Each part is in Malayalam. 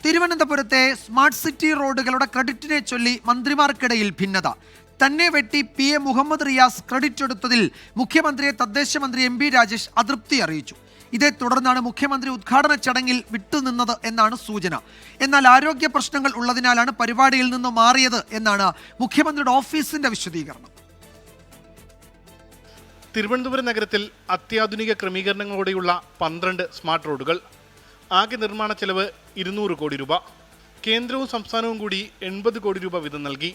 തിരുവനന്തപുരത്തെ സ്മാർട്ട് സിറ്റി റോഡുകളുടെ ക്രെഡിറ്റിനെ ചൊല്ലി മന്ത്രിമാർക്കിടയിൽ ഭിന്നത. തന്നെ വെട്ടി PA മുഹമ്മദ് റിയാസ് ക്രെഡിറ്റ് എടുത്തതിൽ മുഖ്യമന്ത്രിയെ തദ്ദേശ മന്ത്രി MP രാജേഷ് അതൃപ്തി അറിയിച്ചു. ഇതേ തുടർന്നാണ് മുഖ്യമന്ത്രി ഉദ്ഘാടന ചടങ്ങിൽ വിട്ടുനിന്നത് എന്നാണ് സൂചന. എന്നാൽ ആരോഗ്യ പ്രശ്നങ്ങൾ ഉള്ളതിനാലാണ് പരിപാടിയിൽ നിന്ന് മാറിയത് എന്നാണ് മുഖ്യമന്ത്രിയുടെ ഓഫീസിന്റെ വിശദീകരണം. തിരുവനന്തപുരം നഗരത്തിൽ അത്യാധുനിക ക്രമീകരണങ്ങളോടെയുള്ള 12 സ്മാർട്ട് റോഡുകൾ. ആകെ നിർമ്മാണ ചെലവ് 200 കോടി രൂപ. കേന്ദ്രവും സംസ്ഥാനവും കൂടി 80 കോടി രൂപ വീതം നൽകി.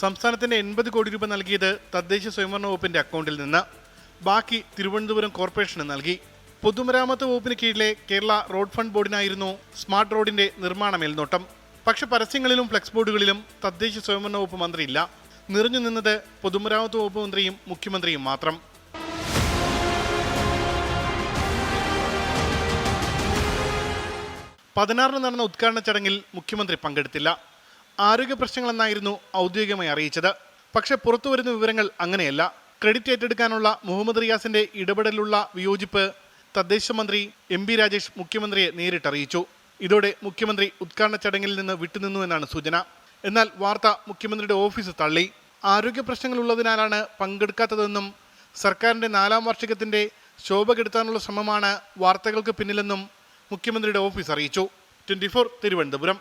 സംസ്ഥാനത്തിന്റെ 80 കോടി രൂപ നൽകിയത് തദ്ദേശ സ്വയംഭരണ വകുപ്പിന്റെ അക്കൗണ്ടിൽ നിന്ന്. ബാക്കി തിരുവനന്തപുരം കോർപ്പറേഷന് നൽകി. പൊതുമരാമത്ത് വകുപ്പിന് കീഴിലെ കേരള റോഡ് ഫണ്ട് ബോർഡിനായിരുന്നു സ്മാർട്ട് റോഡിന്റെ നിർമ്മാണ മേൽനോട്ടം. പക്ഷെ പരസ്യങ്ങളിലും ഫ്ലെക്സ് ബോർഡുകളിലും തദ്ദേശ സ്വയംഭരണ വകുപ്പ് മന്ത്രിയില്ല. നിറഞ്ഞു നിന്നത് പൊതുമരാമത്ത് വകുപ്പ് മന്ത്രിയും മുഖ്യമന്ത്രിയും മാത്രം. പതിനാറിന് നടന്ന ഉദ്ഘാടന ചടങ്ങിൽ മുഖ്യമന്ത്രി പങ്കെടുത്തില്ല. ആരോഗ്യ പ്രശ്നങ്ങളെന്നായിരുന്നു ഔദ്യോഗികമായി അറിയിച്ചത്. പക്ഷെ പുറത്തുവരുന്ന വിവരങ്ങൾ അങ്ങനെയല്ല. ക്രെഡിറ്റ് ഏറ്റെടുക്കാനുള്ള മുഹമ്മദ് റിയാസിന്റെ ഇടപെടലുള്ള വിയോജിപ്പ് തദ്ദേശ മന്ത്രി MP രാജേഷ് മുഖ്യമന്ത്രിയെ നേരിട്ടറിയിച്ചു. ഇതോടെ മുഖ്യമന്ത്രി ഉദ്ഘാടന ചടങ്ങിൽ നിന്ന് വിട്ടുനിന്നു എന്നാണ് സൂചന. എന്നാൽ വാർത്ത മുഖ്യമന്ത്രിയുടെ ഓഫീസ് തള്ളി. ആരോഗ്യ പ്രശ്നങ്ങളുള്ളതിനാലാണ് പങ്കെടുക്കാത്തതെന്നും സർക്കാരിന്റെ 4ാം വാർഷികത്തിന്റെ ശോഭ കെടുത്താനുള്ള ശ്രമമാണ് വാർത്തകൾക്ക് പിന്നിലെന്നും മുഖ്യമന്ത്രിയുടെ ഓഫീസ് അറിയിച്ചു. 24 തിരുവനന്തപുരം.